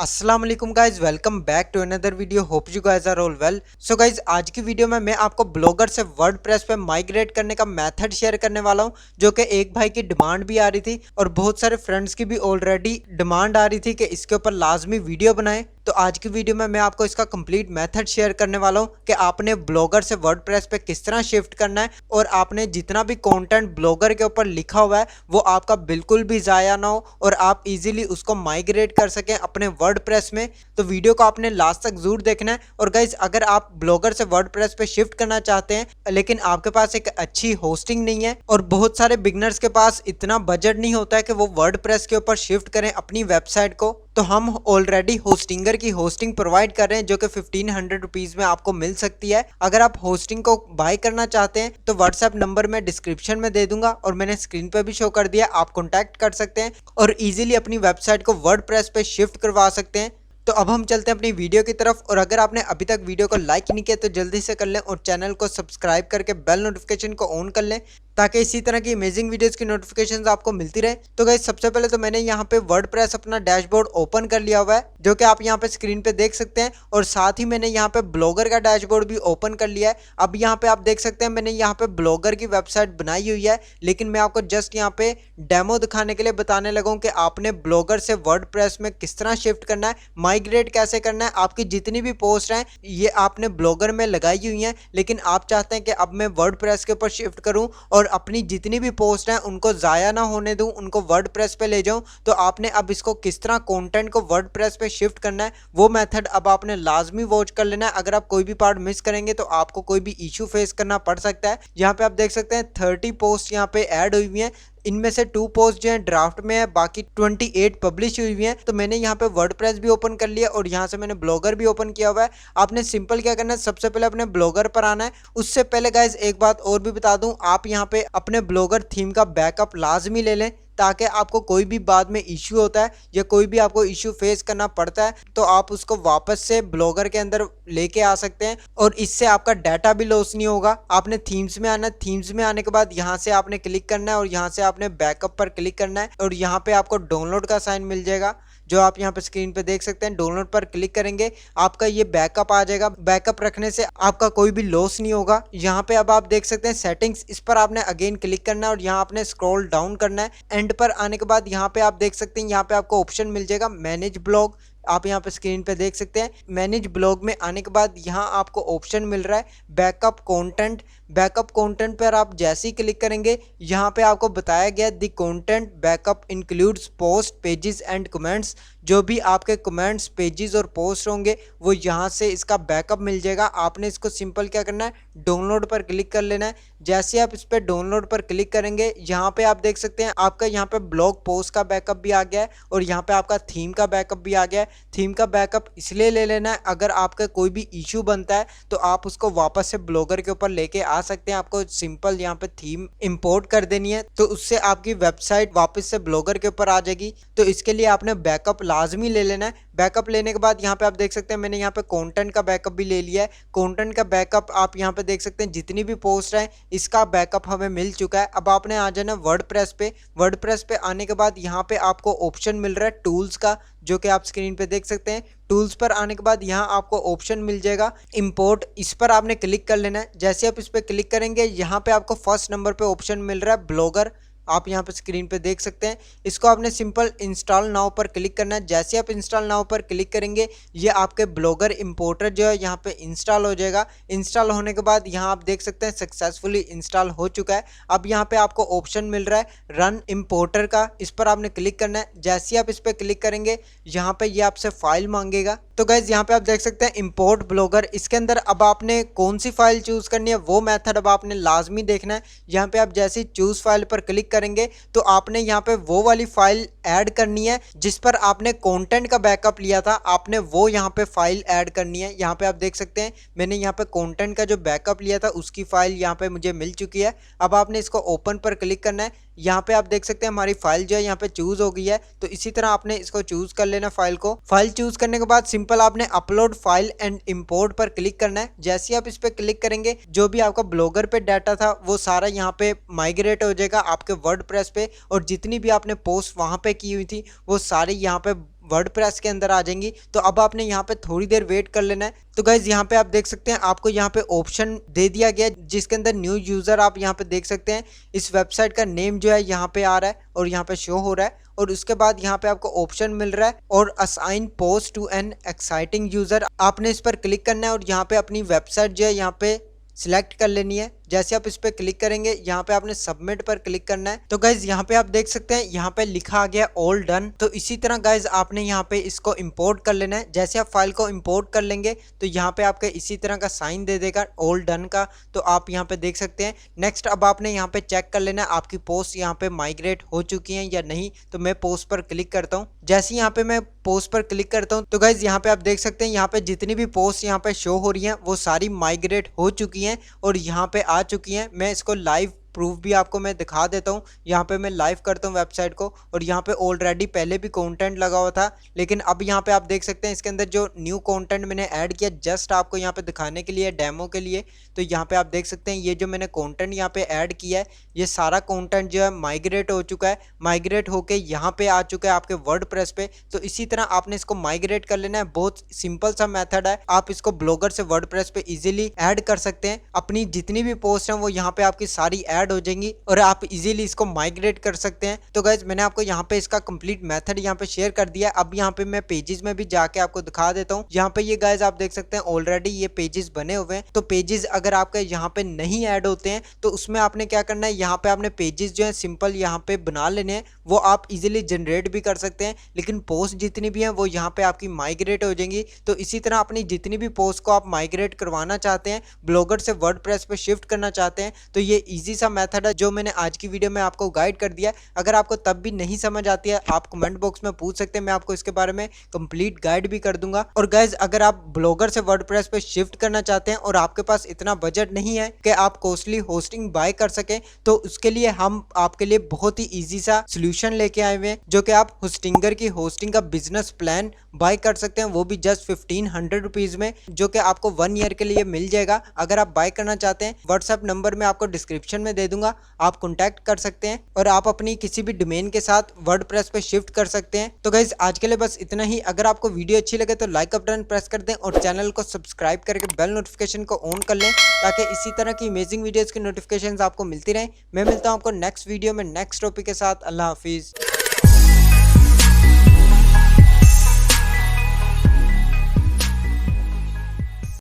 अस्सलाम वालेकुम guys, welcome back to another video. Hope you guys are all well. So guys, आज की video में मैं आपको ब्लॉगर से वर्डप्रेस पे माइग्रेट करने का मेथड शेयर करने वाला हूं, जो कि एक भाई की डिमांड भी आ रही थी और बहुत सारे फ्रेंड्स की भी ऑलरेडी डिमांड आ रही थी कि इसके ऊपर लाजमी वीडियो बनाएं। तो आज की वीडियो में मैं आपको इसका कंप्लीट मेथड शेयर करने वाला हूं कि आपने ब्लॉगर से वर्डप्रेस पे किस तरह शिफ्ट करना है और आपने जितना भी कंटेंट ब्लॉगर के ऊपर लिखा हुआ है वो आपका बिल्कुल भी ज़ाया ना हो और आप इजीली उसको माइग्रेट कर सकें अपने वर्डप्रेस में। तो वीडियो को आपने लास्ट तक जरूर देखना है। और गाइज, अगर आप ब्लॉगर से वर्डप्रेस पे शिफ्ट करना चाहते हैं लेकिन आपके पास एक अच्छी होस्टिंग नहीं है और बहुत सारे बिगनर्स के पास इतना बजट नहीं होता है कि वो वर्डप्रेस के ऊपर शिफ्ट करें अपनी वेबसाइट को, तो हम ऑलरेडी होस्टिंगर की होस्टिंग प्रोवाइड कर रहे हैं जो कि 1500 रुपीज में आपको मिल सकती है। अगर आप होस्टिंग को बाय करना चाहते हैं तो व्हाट्सएप नंबर मैं डिस्क्रिप्शन में दे दूंगा और मैंने स्क्रीन पे भी शो कर दिया, आप कॉन्टैक्ट कर सकते हैं और इजीली अपनी वेबसाइट को वर्डप्रेस पे शिफ्ट करवा सकते हैं। तो अब हम चलते हैं अपनी वीडियो की तरफ। और अगर आपने अभी तक वीडियो को लाइक नहीं किया तो जल्दी से कर लें और चैनल को सब्सक्राइब करके बेल नोटिफिकेशन को ऑन कर लें ताकि इसी तरह की अमेजिंग वीडियोस की नोटिफिकेशंस आपको मिलती रहे। तो गाइस, सबसे पहले तो मैंने यहाँ पे वर्डप्रेस अपना डैशबोर्ड ओपन कर लिया हुआ है जो कि आप यहाँ पे स्क्रीन पे देख सकते हैं और साथ ही मैंने यहाँ पे ब्लॉगर का डैशबोर्ड भी ओपन कर लिया है। अब यहाँ पे आप देख सकते हैं मैंने यहाँ पे ब्लॉगर की वेबसाइट बनाई हुई है, लेकिन मैं आपको जस्ट यहाँ पे डेमो दिखाने के लिए बताने लगा हूँ कि आपने ब्लॉगर से वर्डप्रेस में किस तरह शिफ्ट करना है, माइग्रेट कैसे करना है। आपकी जितनी भी पोस्ट हैं ये आपने ब्लॉगर में लगाई हुई हैं, लेकिन आप चाहते हैं कि अब मैं वर्डप्रेस के ऊपर शिफ्ट करूँ और अपनी जितनी भी पोस्ट हैं उनको ज़ाया ना होने दूं, उनको वर्डप्रेस पे ले जाऊं। तो आपने अब इसको किस तरह कंटेंट को वर्डप्रेस पे शिफ्ट करना है वो मेथड अब आपने लाजमी वॉच कर लेना है। अगर आप कोई भी पार्ट मिस करेंगे तो आपको कोई भी इशू फेस करना पड़ सकता है। यहाँ पे आप देख सकते हैं 30 पोस्ट यहाँ पे ऐड हुई हुई हैं, इनमें से 2 पोस्ट जो है ड्राफ्ट में है, बाकी 28 पब्लिश हुई हुई हैं। तो मैंने यहाँ पे वर्डप्रेस भी ओपन कर लिया और यहाँ से मैंने ब्लॉगर भी ओपन किया हुआ है। आपने सिंपल क्या करना है, सबसे पहले अपने ब्लॉगर पर आना है। उससे पहले गाइज एक बात और भी बता दूं, आप यहाँ पे अपने ब्लॉगर थीम का बैकअप लाजमी ले लें ताकि आपको कोई भी बाद में इश्यू होता है या कोई भी आपको इश्यू फेस करना पड़ता है तो आप उसको वापस से ब्लॉगर के अंदर लेके आ सकते हैं और इससे आपका डाटा भी लॉस नहीं होगा। आपने थीम्स में आना है, थीम्स में आने के बाद यहाँ से आपने क्लिक करना है और यहाँ से आपने बैकअप पर क्लिक करना है और यहाँ पे आपको डाउनलोड का साइन मिल जाएगा जो आप यहाँ पे स्क्रीन पे देख सकते हैं। डाउनलोड पर क्लिक करेंगे आपका ये बैकअप आ जाएगा। बैकअप रखने से आपका कोई भी लॉस नहीं होगा। यहाँ पे अब आप देख सकते हैं सेटिंग्स, इस पर आपने अगेन क्लिक करना है और यहाँ आपने स्क्रॉल डाउन करना है। एंड पर आने के बाद यहाँ पे आप देख सकते हैं यहाँ पे आपको ऑप्शन मिल जाएगा मैनेज ब्लॉग। आप यहाँ पे स्क्रीन पे देख सकते हैं मैनेज ब्लॉग में आने के बाद यहाँ आपको ऑप्शन मिल रहा है बैकअप कंटेंट। बैकअप कंटेंट पर आप जैसे ही क्लिक करेंगे यहाँ पे आपको बताया गया the content backup includes post pages and comments. जो भी आपके कमेंट्स पेजेस और पोस्ट होंगे वो यहाँ से इसका बैकअप मिल जाएगा। आपने इसको सिंपल क्या करना है, डाउनलोड पर क्लिक कर लेना है। जैसे आप इस पर डाउनलोड पर क्लिक करेंगे यहाँ पे आप देख सकते हैं आपका यहाँ पे ब्लॉग पोस्ट का बैकअप भी आ गया है और यहाँ पे आपका थीम का बैकअप भी आ गया है। थीम का बैकअप इसलिए ले लेना है अगर आपका कोई भी इशू बनता है तो आप उसको वापस से ब्लॉगर के ऊपर लेके आ सकते हैं। आपको सिंपल यहाँ पे थीम इंपोर्ट कर देनी है तो उससे आपकी वेबसाइट वापस से ब्लॉगर के ऊपर आ जाएगी। तो इसके लिए आपने बैकअप लाजमी ले लेना है। बैकअप लेने के बाद यहाँ पे आप देख सकते हैं मैंने यहाँ पे कंटेंट का बैकअप भी ले लिया है। कंटेंट का बैकअप आप यहाँ पे देख सकते हैं जितनी भी पोस्ट है इसका बैकअप हमें मिल चुका है। अब आपने आ जाना वर्डप्रेस पे। वर्डप्रेस पे आने के बाद यहाँ पे आपको ऑप्शन मिल रहा है टूल्स का जो कि आप स्क्रीन पे देख सकते हैं। टूल्स पर आने के बाद यहाँ आपको ऑप्शन मिल जाएगा इंपोर्ट, इस पर आपने क्लिक कर लेना है। जैसे आप इस पर क्लिक करेंगे यहाँ पे आपको फर्स्ट नंबर पे ऑप्शन मिल रहा है ब्लॉगर। आप यहाँ पे स्क्रीन पे देख सकते हैं, इसको आपने सिंपल इंस्टॉल नाउ पर क्लिक करना है। जैसे आप इंस्टॉल नाउ पर क्लिक करेंगे ये आपके ब्लॉगर इंपोर्टर जो है यहाँ पे इंस्टॉल हो जाएगा। इंस्टॉल होने के बाद यहाँ आप देख सकते हैं सक्सेसफुली इंस्टॉल हो चुका है। अब यहाँ पे आपको ऑप्शन मिल रहा है रन इंपोर्टर का, इस पर आपने क्लिक करना है। जैसे आप इस पर क्लिक करेंगे यहाँ पे ये आपसे फाइल मांगेगा। तो गाइज यहाँ पे आप देख सकते हैं इंपोर्ट ब्लॉगर, इसके अंदर अब आपने कौन सी फाइल चूज करनी है वो मेथड अब आपने लाजमी देखना है। यहाँ पे आप जैसे चूज फाइल पर क्लिक करेंगे तो आपने यहाँ पे वो वाली फाइल ऐड करनी है जिस पर आपने कंटेंट का बैकअप लिया था, आपने वो यहाँ पे फाइल ऐड करनी है। यहाँ पे आप देख सकते हैं मैंने यहाँ पे कंटेंट का जो बैकअप लिया था उसकी फाइल यहाँ पे मुझे मिल चुकी है। अब आपने इसको ओपन पर क्लिक करना है। यहाँ पे आप देख सकते हैं हमारी फाइल जो है यहाँ पे चूज हो गई है। तो इसी तरह आपने इसको चूज कर लेना फाइल को। फाइल चूज करने के बाद सिंपल आपने अपलोड फाइल एंड इंपोर्ट पर क्लिक करना है। जैसे ही आप इस पर क्लिक करेंगे जो भी आपका ब्लॉगर पे डाटा था वो सारा यहाँ पे माइग्रेट हो जाएगा आपके वर्डप्रेस पे और जितनी भी आपने पोस्ट वहां पे की हुई थी वो सारी यहाँ पे वर्डप्रेस के अंदर आ जाएंगी। तो अब आपने यहाँ पे थोड़ी देर वेट कर लेना है। तो गाइज यहाँ पे आप देख सकते हैं आपको यहाँ पे ऑप्शन दे दिया गया है जिसके अंदर न्यू यूजर आप यहाँ पे देख सकते हैं। इस वेबसाइट का नेम जो है यहाँ पे आ रहा है और यहाँ पे शो हो रहा है, और उसके बाद यहाँ पे आपको ऑप्शन मिल रहा है और assign post to an exciting user. आपने इस पर क्लिक करना है और यहाँ पे अपनी वेबसाइट जो है यहाँ पे सिलेक्ट कर लेनी है। जैसे आप इस पे क्लिक करेंगे यहाँ पे आपने सबमिट पर क्लिक करना है। तो गाइज यहाँ पे आप देख सकते हैं यहाँ पे लिखा आ गया ऑल डन। तो इसी तरह गाइज आपने यहाँ पे इसको इंपोर्ट कर लेना है। जैसे आप फाइल को इंपोर्ट कर लेंगे तो यहाँ पे आपके इसी तरह का साइन दे देगा ऑल डन का। तो आप यहाँ पे देख सकते हैं। नेक्स्ट अब आपने यहाँ पे चेक कर लेना है आपकी पोस्ट यहाँ पे माइग्रेट हो चुकी है या नहीं। तो मैं पोस्ट पर क्लिक करता हूँ। जैसे यहाँ पे मैं पोस्ट पर क्लिक करता हूँ तो गाइज यहाँ पे आप देख सकते हैं यहाँ पे जितनी भी पोस्ट यहाँ पे शो हो रही हैं वो सारी माइग्रेट हो चुकी हैं और यहाँ पे आ चुकी हैं। मैं इसको लाइव प्रूफ भी आपको मैं दिखा देता हूँ। यहाँ पे मैं लाइव करता हूँ वेबसाइट को और यहाँ पे ऑलरेडी पहले भी कंटेंट लगा हुआ था, लेकिन अब यहाँ पे आप देख सकते हैं इसके अंदर जो न्यू कंटेंट मैंने ऐड किया जस्ट आपको यहाँ पे दिखाने के लिए, डेमो के लिए। तो यहाँ पे आप देख सकते हैं ये जो मैंने कंटेंट यहाँ पे ऐड किया है ये सारा कंटेंट जो है माइग्रेट हो चुका है। माइग्रेट होके यहाँ पे आ चुका है आपके वर्डप्रेस पे। तो इसी तरह आपने इसको माइग्रेट कर लेना है। बहुत सिंपल सा मेथड है। आप इसको ब्लॉगर से वर्डप्रेस पे इजीली ऐड कर सकते हैं। अपनी जितनी भी पोस्ट हैं वो यहाँ पे आपकी सारी ऐड हो जाएंगी और आप इजीली इसको माइग्रेट कर सकते हैं। तो गाइज मैंने आपको यहाँ पे इसका कंप्लीट मेथड यहाँ पे शेयर कर दिया है। अब यहाँ पे मैं पेजेस में भी जाके आपको दिखा देता हूँ। यहाँ पे ये गाइज आप देख सकते हैं ऑलरेडी ये पेजेस बने हुए हैं। तो पेजेस अगर आपके यहाँ पे नहीं ऐड होते हैं तो उसमें आपने क्या करना है, यहाँ पे आपने पेजेस जो है सिंपल यहाँ पे बना लेने हैं। वो आप इजीली जनरेट भी कर सकते हैं, लेकिन पोस्ट जितनी भी हैं वो यहाँ पे आपकी माइग्रेट हो जाएंगी। तो इसी तरह अपनी जितनी भी पोस्ट को आप माइग्रेट करवाना चाहते हैं, ब्लॉगर से वर्डप्रेस पे शिफ्ट करना चाहते हैं, तो ये इजी सा मेथड है जो मैंने आज की वीडियो में आपको गाइड कर दिया। अगर आपको तब भी नहीं समझ आती है आप कमेंट बॉक्स में पूछ सकते हैं, मैं आपको इसके बारे में कंप्लीट गाइड भी कर दूंगा। और गाइज अगर आप ब्लॉगर से वर्डप्रेस पे शिफ्ट करना चाहते हैं और आपके पास इतना बजट नहीं है कि आप कॉस्टली होस्टिंग बाय कर सके, तो उसके लिए हम आपके लिए बहुत ही इजी सा सोल्यूशन लेके आए हुए हैं जो कि आप होस्टिंगर की होस्टिंग का बिजनेस प्लान बाय कर सकते हैं, वो भी जस्ट 1500 रुपीज में, जो कि आपको 1 ईयर के लिए मिल जाएगा। अगर आप बाय करना चाहते हैं व्हाट्सएप नंबर मैं आपको डिस्क्रिप्शन में दे दूंगा, आप कॉन्टैक्ट कर सकते हैं और आप अपनी किसी भी डोमेन के साथ वर्डप्रेस पे शिफ्ट कर सकते हैं। तो गाइज आज के लिए बस इतना ही। अगर आपको वीडियो अच्छी लगे तो लाइक का बटन प्रेस कर दें और चैनल को सब्सक्राइब करके बेल नोटिफिकेशन को ऑन कर लें ताकि इसी तरह की अमेजिंग वीडियोस की नोटिफिकेशंस आपको मिलती रहें। मैं मिलता हूं आपको नेक्स्ट वीडियो में नेक्स्ट टॉपिक के साथ। अल्लाह हाफिज।